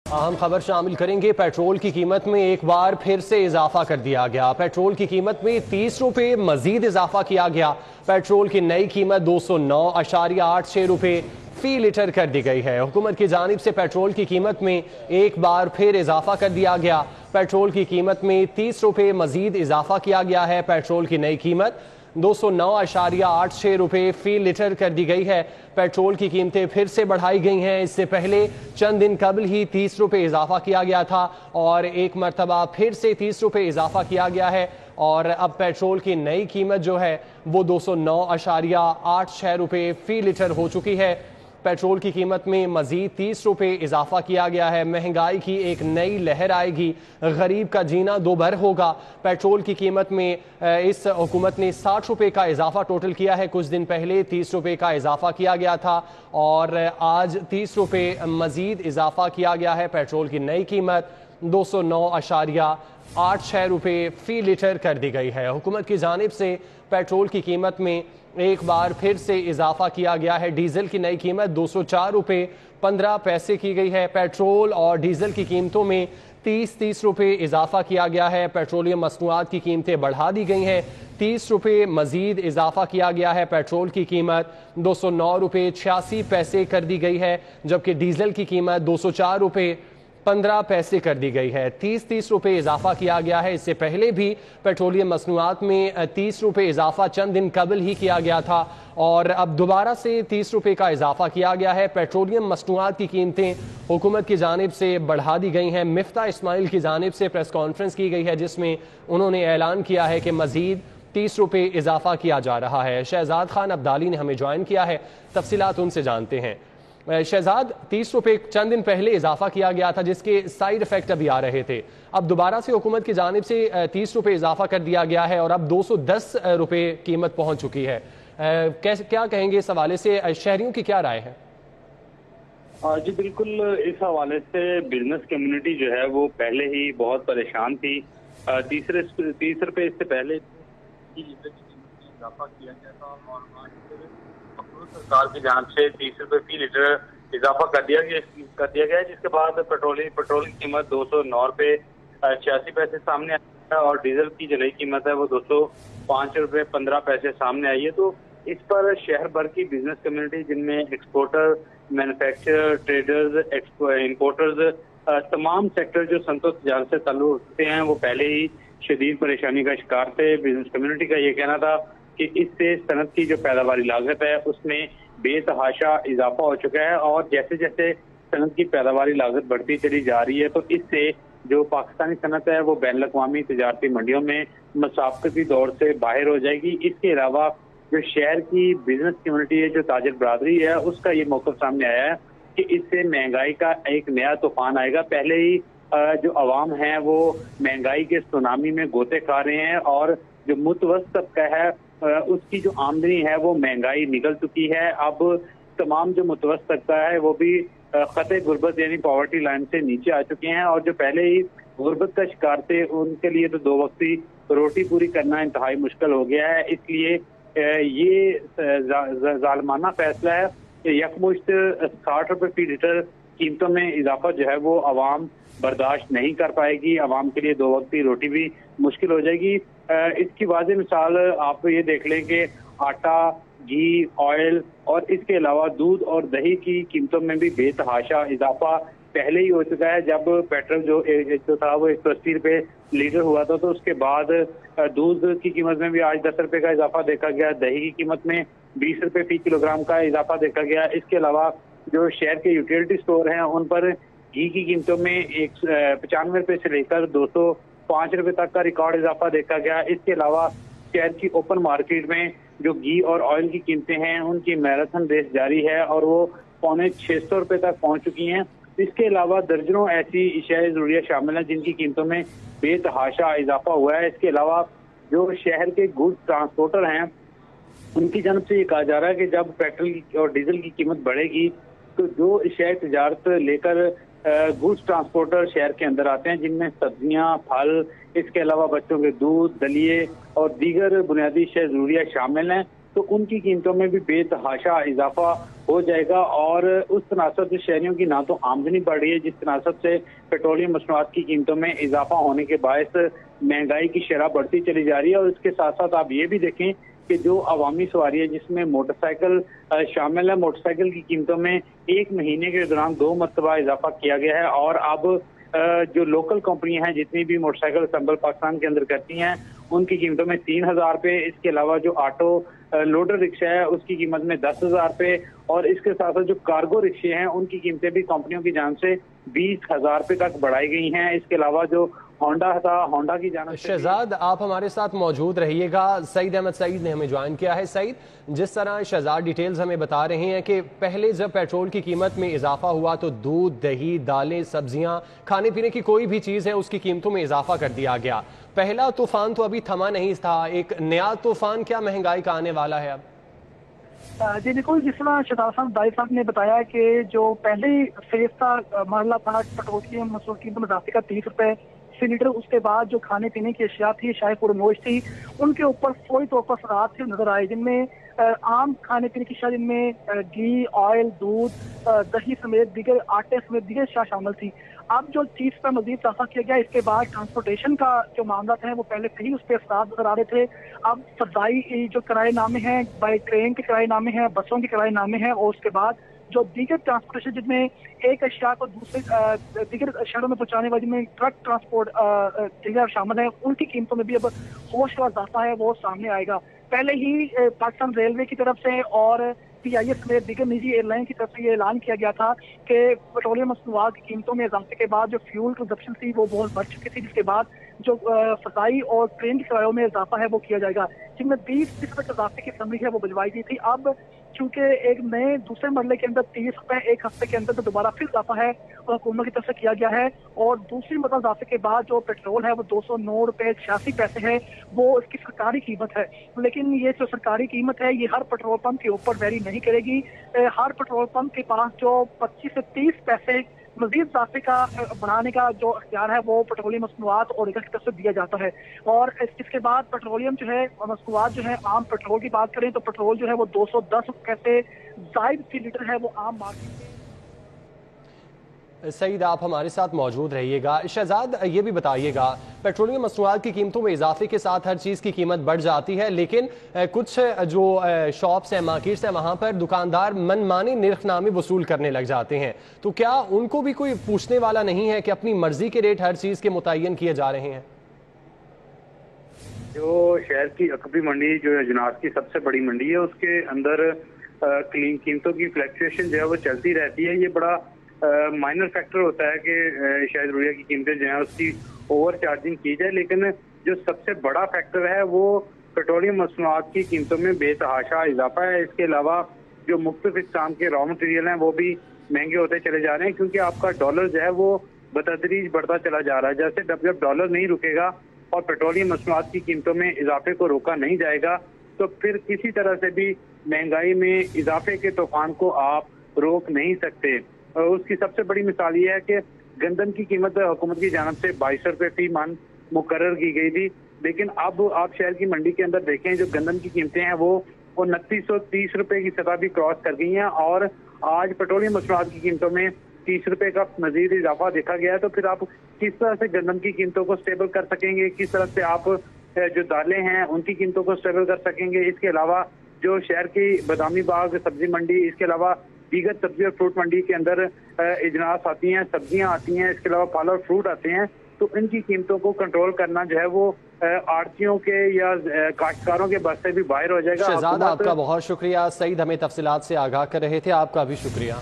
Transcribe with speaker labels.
Speaker 1: अहम खबर शामिल करेंगे। पेट्रोल की कीमत में एक बार फिर से इजाफा कर दिया गया। पेट्रोल की कीमत में 30 रुपये मजीद इजाफा किया गया। पेट्रोल की नई कीमत 209.86 रुपये फी लीटर कर दी गई है। हुकूमत की जानिब से पेट्रोल की कीमत में एक बार फिर इजाफा कर दिया गया। पेट्रोल की कीमत में 30 रुपये मजीद इजाफा किया गया है। पेट्रोल की नई कीमत 209.86 रुपये फी लीटर कर दी गई है। पेट्रोल की कीमतें फिर से बढ़ाई गई हैं। इससे पहले चंद दिन कबल ही 30 रुपये इजाफा किया गया था और एक मरतबा फिर से 30 रुपये इजाफा किया गया है और अब पेट्रोल की नई कीमत जो है वो 209.86 रुपये फी लीटर हो चुकी है। पेट्रोल की कीमत में मजीद 30 रुपये इजाफा किया गया है। महंगाई की एक नई लहर आएगी, गरीब का जीना दोभर होगा। पेट्रोल की कीमत में इस हुकूमत ने 60 रुपये का इजाफा टोटल किया है। कुछ दिन पहले 30 रुपये का इजाफा किया गया था और आज 30 रुपये मजीद इजाफा किया गया है। पेट्रोल की नई कीमत 209.86 रुपये फी लीटर कर दी गई है। हुकूमत की जानिब से पेट्रोल की कीमत में एक बार फिर से इजाफा किया गया है। डीजल की नई कीमत 204 रुपये 15 पैसे की गई है। पेट्रोल और डीजल की कीमतों में 30 रुपये इजाफा किया गया है। पेट्रोलियम मसनूआत की कीमतें बढ़ा दी गई हैं। 30 रुपये मजीद इजाफा किया गया है। पेट्रोल की कीमत 209 रुपये 86 पैसे कर दी गई है, जबकि डीजल की कीमत 204 रुपये 15 पैसे कर दी गई है। 30 रुपये इजाफा किया गया है। इससे पहले भी पेट्रोलियम मसनूआत में 30 रुपये इजाफा चंद दिन कबल ही किया गया था और अब दोबारा से 30 रुपये का इजाफा किया गया है। पेट्रोलियम मसनूआत की कीमतें हुकूमत की जानिब से बढ़ा दी गई हैं। मिफ्ता इस्माइल की जानिब से प्रेस कॉन्फ्रेंस की गई है जिसमें उन्होंने ऐलान किया है कि मजीद 30 रुपये इजाफा किया जा रहा है। शहजाद खान अब्दाली ने हमें ज्वाइन किया है, तफसीलात उनसे जानते हैं। शहजाद, 30 रुपये चंद दिन पहले इजाफा किया गया था जिसके साइड इफेक्ट अभी आ रहे थे। अब दोबारा से हुकूमत की जानिब से 30 रुपये इजाफा कर दिया गया है और अब 210 रुपये कीमत पहुंच चुकी है। क्या कहेंगे इस हवाले से? शहरियों की क्या राय है?
Speaker 2: जी बिल्कुल, इस हवाले से बिजनेस कम्युनिटी जो है वो पहले ही बहुत परेशान थी। 30 रुपये इससे पहले इजाफा किया गया था और आज सरकार की जानिब से 30 रुपये फी लीटर इजाफा कर दिया गया है, जिसके बाद पेट्रोल की कीमत 209 रुपये 86 पैसे सामने आई है और डीजल की जो नई कीमत है वो 205 रुपये 15 पैसे सामने आई है। तो इस पर शहर भर की बिजनेस कम्युनिटी, जिनमें एक्सपोर्टर, मैन्युफैक्चरर, ट्रेडर्स, इंपोर्टर्स, तमाम सेक्टर जो सनअत तजारत से ताल्लुक रखते हैं, वो पहले ही शदीद परेशानी का शिकार थे। बिजनेस कम्युनिटी का ये कहना था कि इससे सनअत की जो पैदावारी लागत है उसमें बेतहाशा इजाफा हो चुका है और जैसे जैसे सनअत की पैदावारी लागत बढ़ती चली जा रही है तो इससे जो पाकिस्तानी सनअत है वो बैन अवी तजारती मंडियों में मुसाफकती दौर से बाहर हो जाएगी। इसके अलावा जो शहर की बिजनेस कम्युनिटी है, जो ताजर बरादरी है, उसका ये मौक़िफ़ सामने आया है कि इससे महंगाई का एक नया तूफान आएगा। पहले ही जो अवाम है वो महंगाई के सुनामी में गोते खा रहे हैं और जो मुतवस्तित तबका है उसकी जो आमदनी है वो महंगाई निकल चुकी है। अब तमाम जो मुतवस्तित तबका है वो भी खते गुर्बत यानी पॉवर्टी लाइन से नीचे आ चुके हैं और जो पहले ही गुर्बत का शिकार थे उनके लिए तो 2 वक्त की रोटी पूरी करना इंतहाई मुश्किल हो गया है। इसलिए ये जालमाना फैसला है कि यकमुश्त 60 रुपये फी लीटर कीमतों में इजाफा जो है वो आवाम बर्दाश्त नहीं कर पाएगी। आवाम के लिए 2 वक्त की रोटी भी मुश्किल हो जाएगी। इसकी वाज़ेह मिसाल आप ये देख लें कि आटा, घी, ऑयल और इसके अलावा दूध और दही की कीमतों में भी बेतहाशा इजाफा पहले ही हो चुका है। जब पेट्रोल जो था वो 180 रुपये लीटर हुआ था तो उसके बाद दूध की कीमत में भी आज 10 रुपये का इजाफा देखा गया। दही की कीमत में 20 रुपये फी किलोग्राम का इजाफा देखा गया। इसके अलावा जो शहर के यूटिलिटी स्टोर हैं उन पर घी की कीमतों में 95 रुपये से लेकर 205 रुपये तक का रिकॉर्ड इजाफा देखा गया। इसके अलावा शहर की ओपन मार्केट में जो घी और ऑयल की कीमतें हैं उनकी मैराथन रेस जारी है और वो 650 रुपये तक पहुंच चुकी हैं। इसके अलावा दर्जनों ऐसी अशियाए ज़रूरिया शामिल हैं जिनकी कीमतों में बेतहाशा इजाफा हुआ है। इसके अलावा जो शहर के गुड्स ट्रांसपोर्टर हैं उनकी जानब से ये कहा जा रहा है कि जब पेट्रोल और डीजल की कीमत बढ़ेगी तो जो अशियाए तजारत लेकर गुड्स ट्रांसपोर्टर शहर के अंदर आते हैं, जिनमें सब्जियां, फल, इसके अलावा बच्चों के दूध, दलिए और दीगर बुनियादी अशिया ज़रूरिया शामिल हैं, तो उनकी कीमतों में भी बेतहाशा इजाफा हो जाएगा। और उस तनासब से शहरियों की ना तो आमदनी बढ़ रही है, जिस तनासब से पेट्रोलियम मसनूआत की कीमतों में इजाफा होने के बायस महंगाई की शरह बढ़ती चली जा रही है। और इसके साथ साथ आप ये भी देखें कि जो अवामी सवारी है जिसमें मोटरसाइकिल शामिल है, मोटरसाइकिल की कीमतों में एक महीने के दौरान 2 मरतबा इजाफा किया गया है। और अब जो लोकल कंपनियां हैं जितनी भी मोटरसाइकिल असेंबल पाकिस्तान के अंदर करती हैं उनकी कीमतों में 3,000 रुपये। इसके अलावा जो ऑटो लोडर रिक्शा है उसकी कीमत में 10,000 रुपये। और इसके साथ साथ जो कार्गो रिक्शे हैं उनकी कीमतें भी कंपनियों की जान से 20,000 रुपये तक बढ़ाई गई हैं। इसके अलावा जो होंडा था, होंडा की जान से
Speaker 1: शहजाद आप हमारे साथ मौजूद रहिएगा। सईद अहमद सईद ने हमें ज्वाइन किया है। सईद, जिस तरह शहजाद डिटेल्स हमें बता रहे हैं कि पहले जब पेट्रोल की कीमत में इजाफा हुआ तो दूध, दही, दालें, सब्जियां, खाने पीने की कोई भी चीज़ है उसकी कीमतों में इजाफा कर दिया गया। पहला तूफान तो अभी थमा नहीं था, एक नया तूफान क्या महंगाई का आने वाला है अब?
Speaker 3: जी बिल्कुल, जिस तरह शहजाद साहब दाई साहब ने बताया कि जो पहले फेज था मरला था पेट्रोल की कीमत में इजाफे का 30 रुपए फी लीटर, उसके बाद जो खाने पीने की अशिया थी, शाही पुरनोश थी, उनके ऊपर फौरी तौर पर असरात नजर आए, जिनमें आम खाने पीने की अशिया जिनमें घी, ऑयल, दूध, दही समेत दीगर आटे समेत दीगर अशिया शामिल थी। अब जो चीज पर मजीद इजाफा किया गया, इसके बाद ट्रांसपोर्टेशन का जो मामला है वो पहले से ही उस पर असरात नजर आ रहे थे। अब फजाई जो किराए नामे हैं, बाई ट्रेन के किराए नामे हैं, बसों के किराए नामे हैं, और उसके बाद जो दीगर ट्रांसपोर्टेशन जिसमें एक अशिया को दूसरे दीगर शहरों में पहुंचाने वाली में ट्रक ट्रांसपोर्ट शामिल है, उनकी कीमतों में भी अब होश का इजाफा है वो सामने आएगा। पहले ही पाकिस्तान रेलवे की तरफ से और PIF समेत दीगर निजी एयरलाइन की तरफ से ये ऐलान किया गया था कि पेट्रोलियम मसनूआत की कीमतों में इजाफे के बाद जो फ्यूल कंजप्शन थी वो बहुत बढ़ चुकी थी, जिसके बाद जो फजाई और ट्रेन के किरायों में इजाफा है वो किया जाएगा, जिनमें 20% इजाफे की समरी है वो भिजवाई गई थी। अब चूंकि एक नए दूसरे मरले के अंदर 30 रुपए एक हफ्ते के अंदर तो दोबारा फिर इजाफा है और हुकूमत की तरफ से किया गया है। और दूसरी मतलब इजाफे के बाद जो पेट्रोल है वो 209 रुपए 86 पैसे है, वो इसकी सरकारी कीमत है। लेकिन ये जो सरकारी कीमत है ये हर पेट्रोल पंप के ऊपर वेरी नहीं करेगी। हर पेट्रोल पंप के पास जो 25 से 30 पैसे मजीद इजाफे का बढ़ाने का जो अख्तियार है वो पेट्रोलियम मसनूआत और की तरफ से दिया जाता है। और इसके बाद पेट्रोलियम जो है मसनूआत जो है, आम पेट्रोल की बात करें तो पेट्रोल जो है वो 210 रुपए से जायद फी लीटर है वो आम मार्केट में।
Speaker 1: सईद आप हमारे साथ मौजूद रहिएगा। शहजाद ये भी बताइएगा, पेट्रोलियम मसनूआत की कीमतों में इजाफे के साथ हर चीज़ की कीमत बढ़ जाती है, लेकिन कुछ जो शॉप्स हैं, मार्केट्स हैं, वहाँ पर दुकानदार मनमानी निर्खनामे वसूल करने लग जाते हैं, तो क्या उनको भी कोई पूछने वाला नहीं है कि अपनी मर्जी के रेट हर चीज़ के मुतय्यन किए जा रहे हैं?
Speaker 2: जो शहर की अकबी मंडी जो अजनास की सबसे बड़ी मंडी है उसके अंदर कीमतों की फ्लक्चुएशन जो है वो चलती रहती है। ये बड़ा माइनर फैक्टर होता है कि शायद रुपया की कीमतें जो है उसकी ओवर चार्जिंग की जाए, लेकिन जो सबसे बड़ा फैक्टर है वो पेट्रोलियम मसनूआत की कीमतों में बेतहाशा इजाफा है। इसके अलावा जो मुख्तलिफ इक़साम के रॉ मटेरियल हैं वो भी महंगे होते चले जा रहे हैं, क्योंकि आपका डॉलर जो है वो बतदरीज बढ़ता चला जा रहा है। जैसे जब डॉलर नहीं रुकेगा और पेट्रोलियम मसनूआत की कीमतों में इजाफे को रोका नहीं जाएगा तो फिर किसी तरह से भी महंगाई में इजाफे के तूफान को आप रोक नहीं सकते। उसकी सबसे बड़ी मिसाल ये है कि गंदम की कीमत हुकूमत की जानब से 22 रुपये फी मन मुकर्रर की गई थी, लेकिन अब आप शहर की मंडी के अंदर देखें जो गंदम की कीमतें हैं वो 2930 रुपये की सतह भी क्रॉस कर गई हैं। और आज पेट्रोलियम मसनूआत की कीमतों में 30 रुपये का मजीद इजाफा देखा गया है। तो फिर आप किस तरह से गंदम की कीमतों को स्टेबल कर सकेंगे, किस तरह से आप जो दालें हैं उनकी कीमतों को स्टेबल कर सकेंगे। इसके अलावा जो शहर की बदामी बाग सब्जी मंडी, इसके अलावा दीगर सब्जी और फ्रूट मंडी के अंदर इजनास आती हैं, सब्जियां आती हैं, इसके अलावा फल और फ्रूट आते हैं, तो इनकी कीमतों को कंट्रोल करना जो है वो आड़तियों के या काश्तकारों के बस से भी बाहर हो जाएगा।
Speaker 1: शहजाद आपका बहुत शुक्रिया। सईद हमें तफसीलात से आगाह कर रहे थे, आपका भी शुक्रिया।